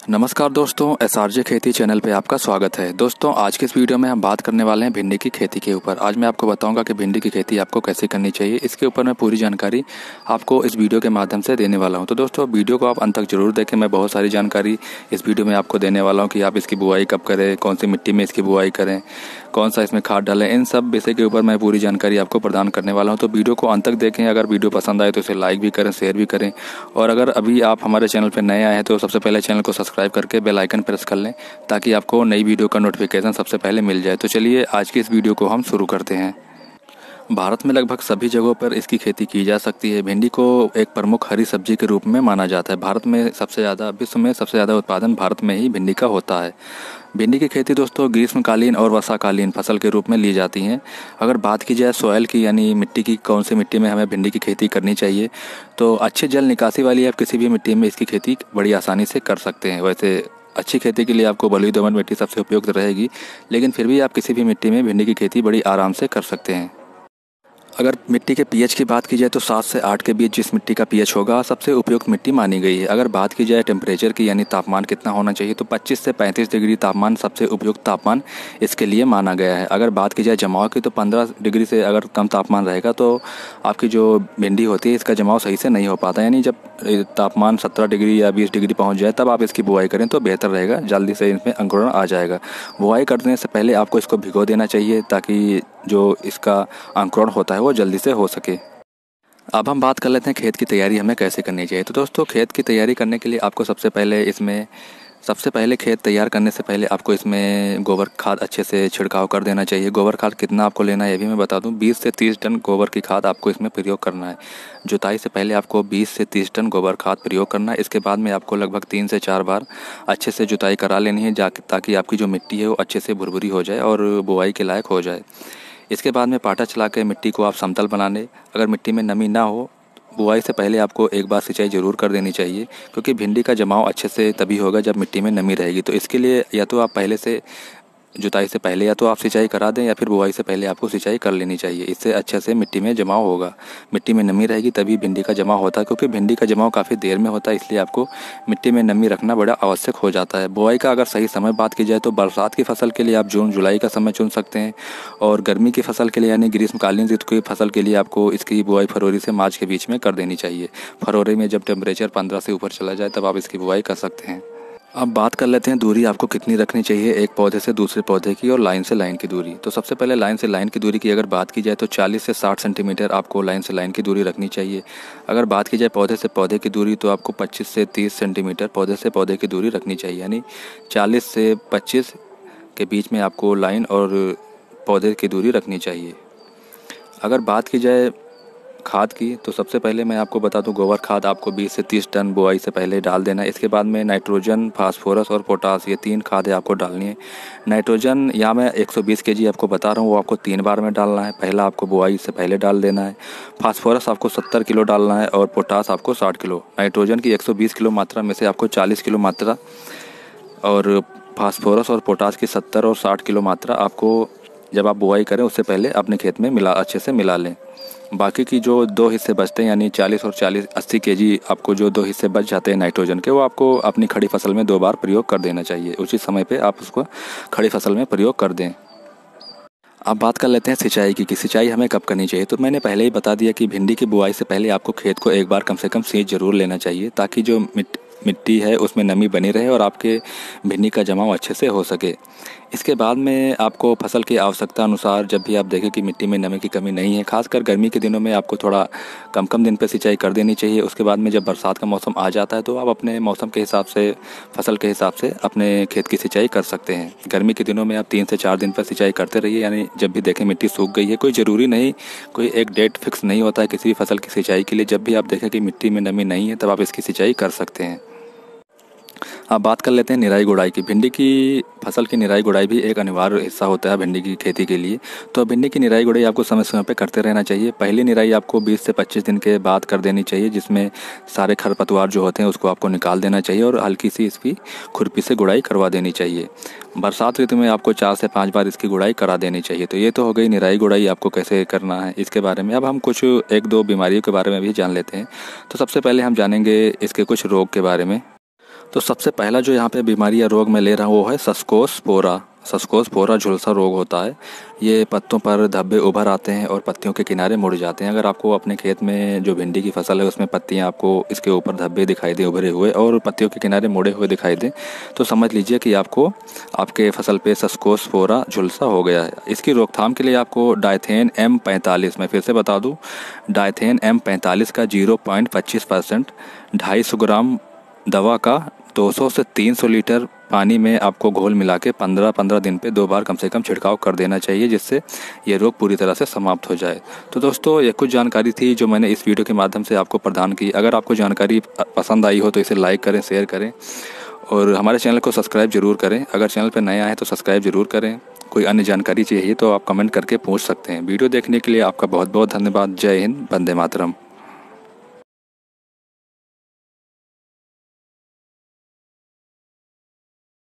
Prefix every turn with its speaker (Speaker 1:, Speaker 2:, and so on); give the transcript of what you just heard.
Speaker 1: नमस्कार दोस्तों, एसआरजे खेती चैनल पे आपका स्वागत है। दोस्तों, आज के इस वीडियो में हम बात करने वाले हैं भिंडी की खेती के ऊपर। आज मैं आपको बताऊंगा कि भिंडी की खेती आपको कैसे करनी चाहिए। इसके ऊपर मैं पूरी जानकारी आपको इस वीडियो के माध्यम से देने वाला हूं। तो दोस्तों, वीडियो को आप अंत तक जरूर देखें। मैं बहुत सारी जानकारी इस वीडियो में आपको देने वाला हूँ कि आप इसकी बुआई कब करें, कौन सी मिट्टी में इसकी बुआई करें, कौन सा इसमें खाद डालें, इन सब विषय के ऊपर मैं पूरी जानकारी आपको प्रदान करने वाला हूँ। तो वीडियो को अंत तक देखें। अगर वीडियो पसंद आए तो इसे लाइक भी करें, शेयर भी करें। और अगर अभी आप हमारे चैनल पर नए आए हैं तो सबसे पहले चैनल को सब्सक्राइब करके बेल आइकन प्रेस कर लें ताकि आपको नई वीडियो का नोटिफिकेशन सबसे पहले मिल जाए। तो चलिए आज की इस वीडियो को हम शुरू करते हैं। भारत में लगभग सभी जगहों पर इसकी खेती की जा सकती है। भिंडी को एक प्रमुख हरी सब्जी के रूप में माना जाता है। भारत में विश्व में सबसे ज़्यादा उत्पादन भारत में ही भिंडी का होता है। भिंडी की खेती दोस्तों ग्रीष्मकालीन और वर्षाकालीन फसल के रूप में ली जाती हैं। अगर बात की जाए सॉइल की, यानी मिट्टी की, कौन सी मिट्टी में हमें भिंडी की खेती करनी चाहिए, तो अच्छे जल निकासी वाली आप किसी भी मिट्टी में इसकी खेती बड़ी आसानी से कर सकते हैं। वैसे अच्छी खेती के लिए आपको बलुई दोमट मिट्टी सबसे उपयुक्त रहेगी, लेकिन फिर भी आप किसी भी मिट्टी में भिंडी की खेती बड़ी आराम से कर सकते हैं। अगर मिट्टी के पीएच की बात की जाए तो 7 से 8 के बीच जिस मिट्टी का पीएच होगा सबसे उपयुक्त मिट्टी मानी गई है। अगर बात की जाए टेम्परेचर की, यानी तापमान कितना होना चाहिए, तो 25 से 35 डिग्री तापमान सबसे उपयुक्त तापमान इसके लिए माना गया है। अगर बात की जाए जमाव की, तो 15 डिग्री से अगर कम तापमान रहेगा तो आपकी जो भिंडी होती है इसका जमाव सही से नहीं हो पाता। यानी जब तापमान 17 डिग्री या 20 डिग्री पहुँच जाए तब आप इसकी बुआई करें तो बेहतर रहेगा, जल्दी से इसमें अंकुरण आ जाएगा। बुआई करने से पहले आपको इसको भिगो देना चाहिए ताकि जो इसका अंकुरण होता है वो जल्दी से हो सके। अब हम बात कर लेते हैं खेत की तैयारी हमें कैसे करनी चाहिए। तो दोस्तों, खेत की तैयारी करने के लिए आपको सबसे पहले खेत तैयार करने से पहले आपको इसमें गोबर खाद अच्छे से छिड़काव कर देना चाहिए। गोबर खाद कितना आपको लेना है ये भी मैं बता दूं। 20 से 30 टन गोबर की खाद आपको इसमें प्रयोग करना है। जुताई से पहले आपको 20 से 30 टन गोबर खाद प्रयोग करना है। इसके बाद में आपको लगभग 3 से 4 बार अच्छे से जुताई करा लेनी है ताकि आपकी जो मिट्टी है वो अच्छे से भुरभुरी हो जाए और बुआई के लायक हो जाए। इसके बाद में पाटा चला के मिट्टी को आप समतल बना लें। अगर मिट्टी में नमी ना हो, बुआई से पहले आपको एक बार सिंचाई ज़रूर कर देनी चाहिए, क्योंकि भिंडी का जमाव अच्छे से तभी होगा जब मिट्टी में नमी रहेगी। तो इसके लिए या तो आप पहले से जुताई से पहले या तो आप सिंचाई करा दें या फिर बुआई से पहले आपको सिंचाई कर लेनी चाहिए। इससे अच्छे से मिट्टी में जमाव होगा। मिट्टी में नमी रहेगी तभी भिंडी का जमाव होता है, क्योंकि भिंडी का जमाव काफ़ी देर में होता है, इसलिए आपको मिट्टी में नमी रखना बड़ा आवश्यक हो जाता है। बुआई का अगर सही समय बात की जाए तो बरसात की फसल के लिए आप जून जुलाई का समय चुन सकते हैं, और गर्मी की फसल के लिए यानी ग्रीष्मकालीन ऋतु की फसल के लिए आपको इसकी बुआई फरवरी से मार्च के बीच में कर देनी चाहिए। फरवरी में जब टेम्परेचर 15 से ऊपर चला जाए तब आप इसकी बुआई कर सकते हैं। अब बात कर लेते हैं दूरी आपको कितनी रखनी चाहिए एक पौधे से दूसरे पौधे की, और लाइन से लाइन की दूरी। तो सबसे पहले लाइन से लाइन की दूरी की अगर बात की जाए तो 40 से 60 सेंटीमीटर आपको लाइन से लाइन की दूरी रखनी चाहिए। अगर बात की जाए पौधे से पौधे की दूरी तो आपको 25 से 30 सेंटीमीटर पौधे से पौधे की दूरी रखनी चाहिए। यानी 40 से 25 के बीच में आपको लाइन और पौधे की दूरी रखनी चाहिए। अगर बात की जाए खाद की, तो सबसे पहले मैं आपको बता दूं, गोबर खाद आपको 20 से 30 टन बुआई से पहले डाल देना है। इसके बाद में नाइट्रोजन, फास्फोरस और पोटास, ये 3 खादें आपको डालनी है। नाइट्रोजन यहाँ मैं 120 kg आपको बता रहा हूँ, वो आपको 3 बार में डालना है। पहला आपको बुआई से पहले डाल देना है। फास्फोरस आपको 70 किलो डालना है और पोटास आपको 60 किलो। नाइट्रोजन की 120 किलो मात्रा में से आपको 40 किलो मात्रा, और फास्फोरस और पोटास की 70 और 60 किलो मात्रा आपको जब आप बुआई करें उससे पहले अपने खेत में अच्छे से मिला लें। बाकी की जो 2 हिस्से बचते हैं, यानी 40 और 40 80 kg आपको जो 2 हिस्से बच जाते हैं नाइट्रोजन के, वो आपको अपनी खड़ी फसल में 2 बार प्रयोग कर देना चाहिए। उसी समय पे आप उसको खड़ी फसल में प्रयोग कर दें। अब बात कर लेते हैं सिंचाई की कि सिंचाई हमें कब करनी चाहिए। तो मैंने पहले ही बता दिया कि भिंडी की बुआई से पहले आपको खेत को एक बार कम से कम सींच जरूर लेना चाहिए, ताकि जो मिट्टी है उसमें नमी बनी रहे और आपके भिंडी का जमाव अच्छे से हो सके। इसके बाद में आपको फसल की आवश्यकता अनुसार जब भी आप देखें कि मिट्टी में नमी की कमी नहीं है, खासकर गर्मी के दिनों में आपको थोड़ा कम दिन पे सिंचाई कर देनी चाहिए। उसके बाद में जब बरसात का मौसम आ जाता है तो आप अपने मौसम के हिसाब से, फसल के हिसाब से अपने खेत की सिंचाई कर सकते हैं। गर्मी के दिनों में आप 3 से 4 दिन पर सिंचाई करते रहिए, यानी जब भी देखें मिट्टी सूख गई है। कोई ज़रूरी नहीं, कोई एक डेट फिक्स नहीं होता है किसी भी फसल की सिंचाई के लिए। जब भी आप देखें कि मिट्टी में नमी नहीं है तब आप इसकी सिंचाई कर सकते हैं। अब बात कर लेते हैं निराई गुड़ाई की। भिंडी की फसल की निराई गुड़ाई भी एक अनिवार्य हिस्सा होता है भिंडी की खेती के लिए। तो भिंडी की निराई गुड़ाई आपको समय समय पे करते रहना चाहिए। पहली निराई आपको 20 से 25 दिन के बाद कर देनी चाहिए, जिसमें सारे खरपतवार जो होते हैं उसको आपको निकाल देना चाहिए और हल्की सी इसकी खुरपी से गुड़ाई करवा देनी चाहिए। बरसात ऋतु में आपको 4 से 5 बार इसकी गुड़ाई करा देनी चाहिए। तो ये तो हो गई निराई गुड़ाई आपको कैसे करना है इसके बारे में। अब हम कुछ 1-2 बीमारियों के बारे में भी जान लेते हैं। तो सबसे पहले हम जानेंगे इसके कुछ रोग के बारे में। तो सबसे पहला जो यहाँ पे बीमारी या रोग मैं ले रहा हूँ वो है सस्कोस्पोरा। सस्कोस्पोरा झुलसा रोग होता है। ये पत्तों पर धब्बे उभर आते हैं और पत्तियों के किनारे मुड़ जाते हैं। अगर आपको अपने खेत में जो भिंडी की फसल है उसमें पत्तियाँ आपको इसके ऊपर धब्बे दिखाई दें उभरे हुए और पत्तियों के किनारे मुड़े हुए दिखाई दें तो समझ लीजिए कि आपको आपके फसल पे सस्कोस्पोरा झुलसा हो गया है। इसकी रोकथाम के लिए आपको डाइथेन M45, मैं फिर से बता दूँ, डाइथेन M45 का 0.25% 250 ग्राम दवा का 200 से 300 लीटर पानी में आपको घोल मिला के 15-15 दिन पे 2 बार कम से कम छिड़काव कर देना चाहिए, जिससे ये रोग पूरी तरह से समाप्त हो जाए। तो दोस्तों, ये कुछ जानकारी थी जो मैंने इस वीडियो के माध्यम से आपको प्रदान की। अगर आपको जानकारी पसंद आई हो तो इसे लाइक करें, शेयर करें और हमारे चैनल को सब्सक्राइब जरूर करें। अगर चैनल पर नए आए तो सब्सक्राइब जरूर करें। कोई अन्य जानकारी चाहिए तो आप कमेंट करके पूछ सकते हैं। वीडियो देखने के लिए आपका बहुत बहुत धन्यवाद। जय हिंद, वंदे मातरम।